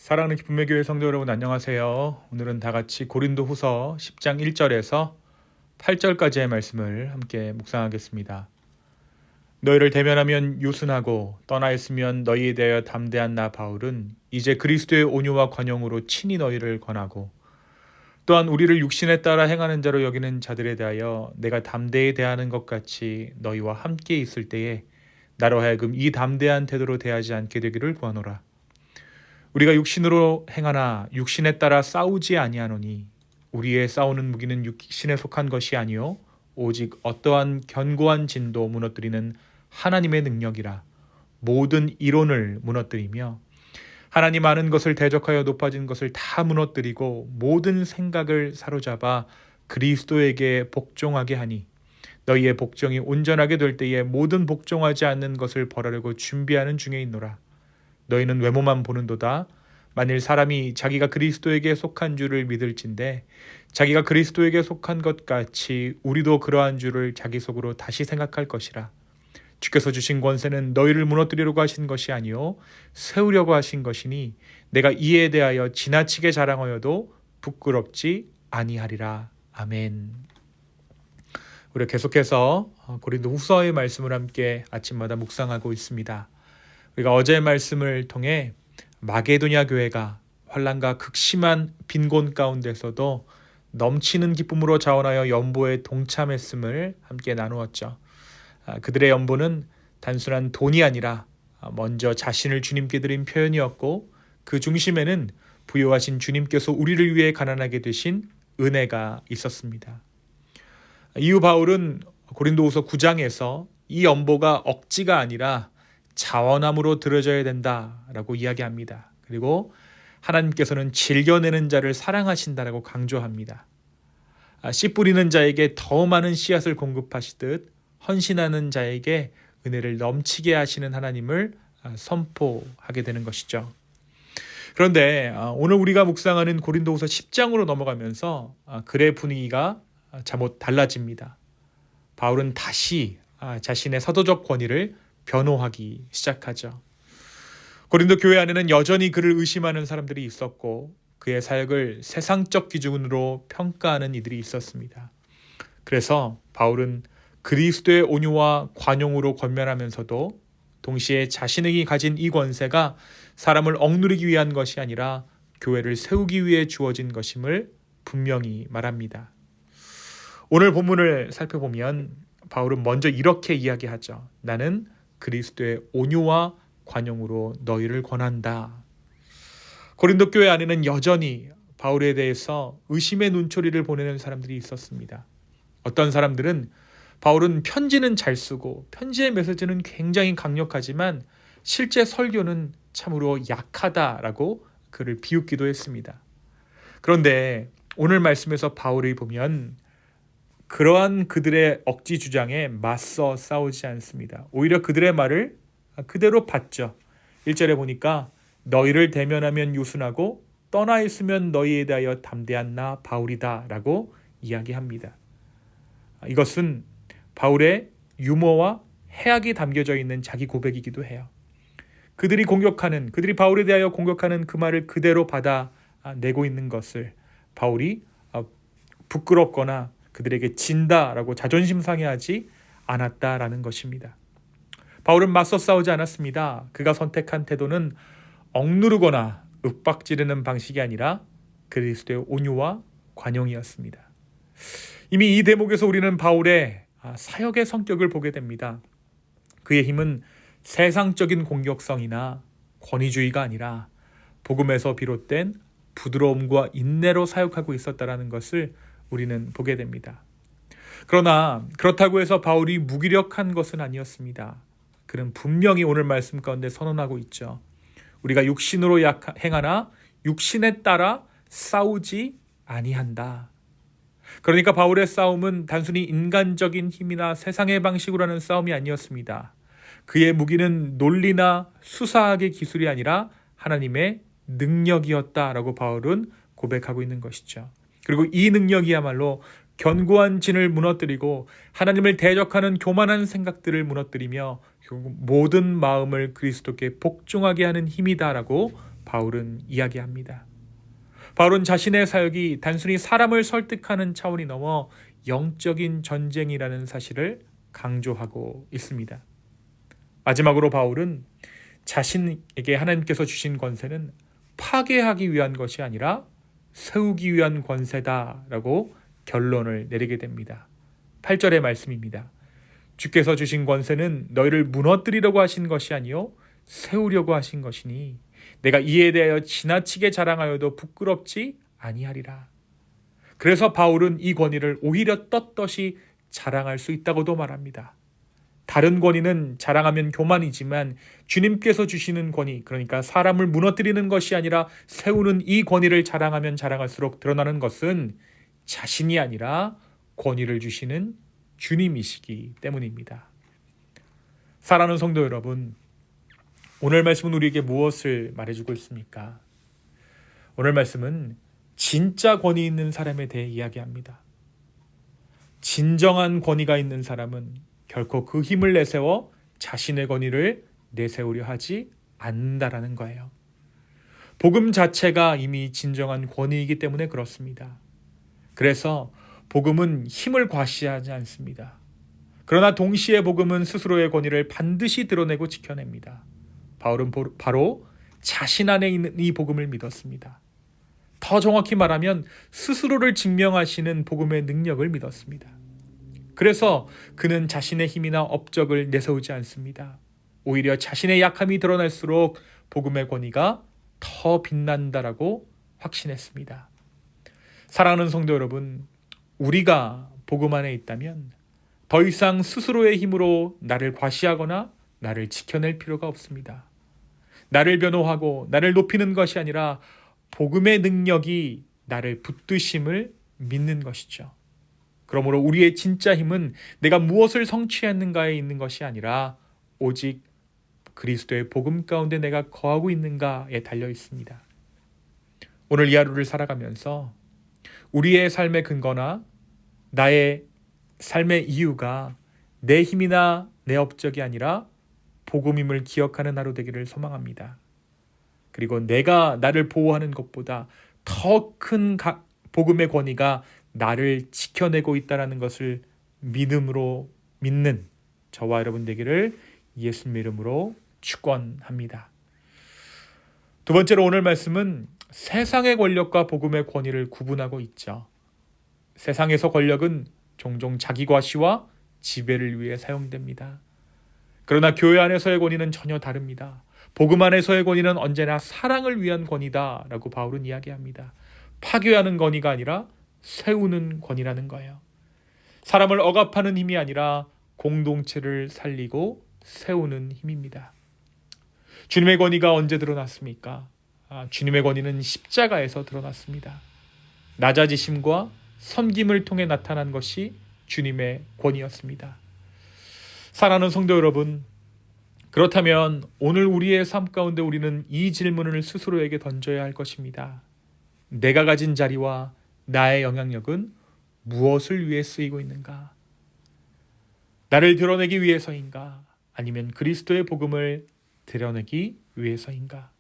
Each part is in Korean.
사랑하는 기쁨의 교회 성도 여러분 안녕하세요. 오늘은 다 같이 고린도후서 10장 1절에서 8절까지의 말씀을 함께 묵상하겠습니다. 너희를 대면하면 요순하고 떠나 있으면 너희에 대하여 담대한 나 바울은 이제 그리스도의 온유와 관용으로 친히 너희를 권하고 또한 우리를 육신에 따라 행하는 자로 여기는 자들에 대하여 내가 담대히 대하는 것 같이 너희와 함께 있을 때에 나로 하여금 이 담대한 태도로 대하지 않게 되기를 구하노라. 우리가 육신으로 행하나 육신에 따라 싸우지 아니하노니 우리의 싸우는 무기는 육신에 속한 것이 아니요 오직 어떠한 견고한 진도 무너뜨리는 하나님의 능력이라. 모든 이론을 무너뜨리며 하나님 아는 것을 대적하여 높아진 것을 다 무너뜨리고 모든 생각을 사로잡아 그리스도에게 복종하게 하니 너희의 복종이 온전하게 될 때에 모든 복종하지 않는 것을 벌하려고 준비하는 중에 있노라. 너희는 외모만 보는도다. 만일 사람이 자기가 그리스도에게 속한 줄을 믿을진대 자기가 그리스도에게 속한 것 같이 우리도 그러한 줄을 자기 속으로 다시 생각할 것이라. 주께서 주신 권세는 너희를 무너뜨리려고 하신 것이 아니요 세우려고 하신 것이니 내가 이에 대하여 지나치게 자랑하여도 부끄럽지 아니하리라. 아멘. 우리가 계속해서 고린도후서의 말씀을 함께 아침마다 묵상하고 있습니다. 우리가 어제의 말씀을 통해 마게도냐 교회가 환난과 극심한 빈곤 가운데서도 넘치는 기쁨으로 자원하여 연보에 동참했음을 함께 나누었죠. 그들의 연보는 단순한 돈이 아니라 먼저 자신을 주님께 드린 표현이었고 그 중심에는 부요하신 주님께서 우리를 위해 가난하게 되신 은혜가 있었습니다. 이후 바울은 고린도후서 9장에서 이 연보가 억지가 아니라 자원함으로 들어져야 된다라고 이야기합니다. 그리고 하나님께서는 즐겨내는 자를 사랑하신다라고 강조합니다. 씨 뿌리는 자에게 더 많은 씨앗을 공급하시듯 헌신하는 자에게 은혜를 넘치게 하시는 하나님을 선포하게 되는 것이죠. 그런데 오늘 우리가 묵상하는 고린도후서 10장으로 넘어가면서 글의 분위기가 잠옷 달라집니다. 바울은 다시 자신의 사도적 권위를 변호하기 시작하죠. 고린도 교회 안에는 여전히 그를 의심하는 사람들이 있었고 그의 사역을 세상적 기준으로 평가하는 이들이 있었습니다. 그래서 바울은 그리스도의 온유와 관용으로 권면하면서도 동시에 자신에게 가진 이 권세가 사람을 억누르기 위한 것이 아니라 교회를 세우기 위해 주어진 것임을 분명히 말합니다. 오늘 본문을 살펴보면 바울은 먼저 이렇게 이야기하죠. 나는 그리스도의 온유와 관용으로 너희를 권한다. 고린도 교회 안에는 여전히 바울에 대해서 의심의 눈초리를 보내는 사람들이 있었습니다. 어떤 사람들은 바울은 편지는 잘 쓰고 편지의 메시지는 굉장히 강력하지만 실제 설교는 참으로 약하다라고 그를 비웃기도 했습니다. 그런데 오늘 말씀에서 바울이 보면 그러한 그들의 억지 주장에 맞서 싸우지 않습니다. 오히려 그들의 말을 그대로 받죠. 1절에 보니까 너희를 대면하면 요순하고 떠나 있으면 너희에 대하여 담대한 나 바울이다 라고 이야기합니다. 이것은 바울의 유머와 해악이 담겨져 있는 자기 고백이기도 해요. 그들이 바울에 대하여 공격하는 그 말을 그대로 받아내고 있는 것을 바울이 부끄럽거나 그들에게 진다라고 자존심 상해하지 않았다라는 것입니다. 바울은 맞서 싸우지 않았습니다. 그가 선택한 태도는 억누르거나 윽박지르는 방식이 아니라 그리스도의 온유와 관용이었습니다. 이미 이 대목에서 우리는 바울의 사역의 성격을 보게 됩니다. 그의 힘은 세상적인 공격성이나 권위주의가 아니라 복음에서 비롯된 부드러움과 인내로 사역하고 있었다는 것을 우리는 보게 됩니다. 그러나 그렇다고 해서 바울이 무기력한 것은 아니었습니다. 그는 분명히 오늘 말씀 가운데 선언하고 있죠. 우리가 육신으로 행하나 육신에 따라 싸우지 아니한다. 그러니까 바울의 싸움은 단순히 인간적인 힘이나 세상의 방식으로 하는 싸움이 아니었습니다. 그의 무기는 논리나 수사학의 기술이 아니라 하나님의 능력이었다라고 바울은 고백하고 있는 것이죠. 그리고 이 능력이야말로 견고한 진을 무너뜨리고 하나님을 대적하는 교만한 생각들을 무너뜨리며 결국 모든 마음을 그리스도께 복종하게 하는 힘이다라고 바울은 이야기합니다. 바울은 자신의 사역이 단순히 사람을 설득하는 차원이 넘어 영적인 전쟁이라는 사실을 강조하고 있습니다. 마지막으로 바울은 자신에게 하나님께서 주신 권세는 파괴하기 위한 것이 아니라 세우기 위한 권세다라고 결론을 내리게 됩니다. 8절의 말씀입니다. 주께서 주신 권세는 너희를 무너뜨리려고 하신 것이 아니요 세우려고 하신 것이니 내가 이에 대하여 지나치게 자랑하여도 부끄럽지 아니하리라. 그래서 바울은 이 권위를 오히려 떳떳이 자랑할 수 있다고도 말합니다. 다른 권위는 자랑하면 교만이지만 주님께서 주시는 권위, 그러니까 사람을 무너뜨리는 것이 아니라 세우는 이 권위를 자랑하면 자랑할수록 드러나는 것은 자신이 아니라 권위를 주시는 주님이시기 때문입니다. 사랑하는 성도 여러분, 오늘 말씀은 우리에게 무엇을 말해주고 있습니까? 오늘 말씀은 진짜 권위 있는 사람에 대해 이야기합니다. 진정한 권위가 있는 사람은 결코 그 힘을 내세워 자신의 권위를 내세우려 하지 않는다라는 거예요. 복음 자체가 이미 진정한 권위이기 때문에 그렇습니다. 그래서 복음은 힘을 과시하지 않습니다. 그러나 동시에 복음은 스스로의 권위를 반드시 드러내고 지켜냅니다. 바울은 바로 자신 안에 있는 이 복음을 믿었습니다. 더 정확히 말하면 스스로를 증명하시는 복음의 능력을 믿었습니다. 그래서 그는 자신의 힘이나 업적을 내세우지 않습니다. 오히려 자신의 약함이 드러날수록 복음의 권위가 더 빛난다라고 확신했습니다. 사랑하는 성도 여러분, 우리가 복음 안에 있다면 더 이상 스스로의 힘으로 나를 과시하거나 나를 지켜낼 필요가 없습니다. 나를 변호하고 나를 높이는 것이 아니라 복음의 능력이 나를 붙드심을 믿는 것이죠. 그러므로 우리의 진짜 힘은 내가 무엇을 성취했는가에 있는 것이 아니라 오직 그리스도의 복음 가운데 내가 거하고 있는가에 달려 있습니다. 오늘 이 하루를 살아가면서 우리의 삶의 근거나 나의 삶의 이유가 내 힘이나 내 업적이 아니라 복음임을 기억하는 하루 되기를 소망합니다. 그리고 내가 나를 보호하는 것보다 더 큰 복음의 권위가 나를 지켜내고 있다는 것을 믿음으로 믿는 저와 여러분 되기를 예수님의 이름으로 축원합니다. 두 번째로 오늘 말씀은 세상의 권력과 복음의 권위를 구분하고 있죠. 세상에서 권력은 종종 자기 과시와 지배를 위해 사용됩니다. 그러나 교회 안에서의 권위는 전혀 다릅니다. 복음 안에서의 권위는 언제나 사랑을 위한 권위다라고 바울은 이야기합니다. 파괴하는 권위가 아니라 세우는 권위라는 거예요. 사람을 억압하는 힘이 아니라 공동체를 살리고 세우는 힘입니다. 주님의 권위가 언제 드러났습니까? 주님의 권위는 십자가에서 드러났습니다. 낮아지심과 섬김을 통해 나타난 것이 주님의 권위였습니다. 사랑하는 성도 여러분, 그렇다면 오늘 우리의 삶 가운데 우리는 이 질문을 스스로에게 던져야 할 것입니다. 내가 가진 자리와 나의 영향력은 무엇을 위해 쓰이고 있는가? 나를 드러내기 위해서인가? 아니면 그리스도의 복음을 드러내기 위해서인가?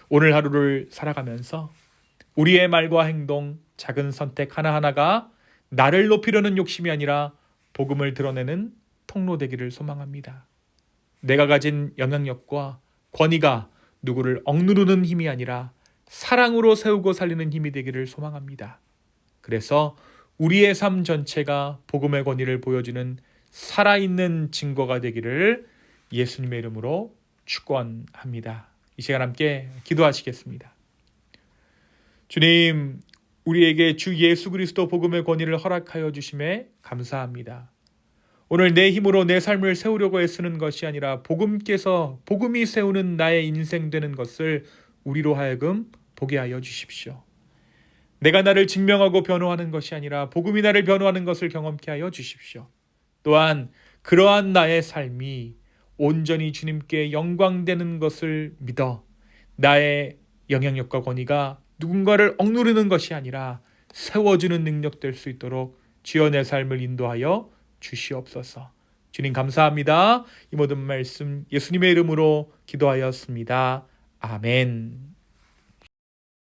오늘 하루를 살아가면서 우리의 말과 행동, 작은 선택 하나하나가 나를 높이려는 욕심이 아니라 복음을 드러내는 통로 되기를 소망합니다. 내가 가진 영향력과 권위가 누구를 억누르는 힘이 아니라 사랑으로 세우고 살리는 힘이 되기를 소망합니다. 그래서 우리의 삶 전체가 복음의 권위를 보여주는 살아있는 증거가 되기를 예수님의 이름으로 축원합니다. 이 시간 함께 기도하시겠습니다. 주님, 우리에게 주 예수 그리스도 복음의 권위를 허락하여 주심에 감사합니다. 오늘 내 힘으로 내 삶을 세우려고 애쓰는 것이 아니라 복음이 세우는 나의 인생 되는 것을 우리로 하여금 보게 하여 주십시오. 내가 나를 증명하고 변호하는 것이 아니라 복음이 나를 변호하는 것을 경험케 하여 주십시오. 또한 그러한 나의 삶이 온전히 주님께 영광되는 것을 믿어 나의 영향력과 권위가 누군가를 억누르는 것이 아니라 세워주는 능력 될 수 있도록 주여 내 삶을 인도하여 주시옵소서. 주님 감사합니다. 이 모든 말씀 예수님의 이름으로 기도하였습니다. 아멘.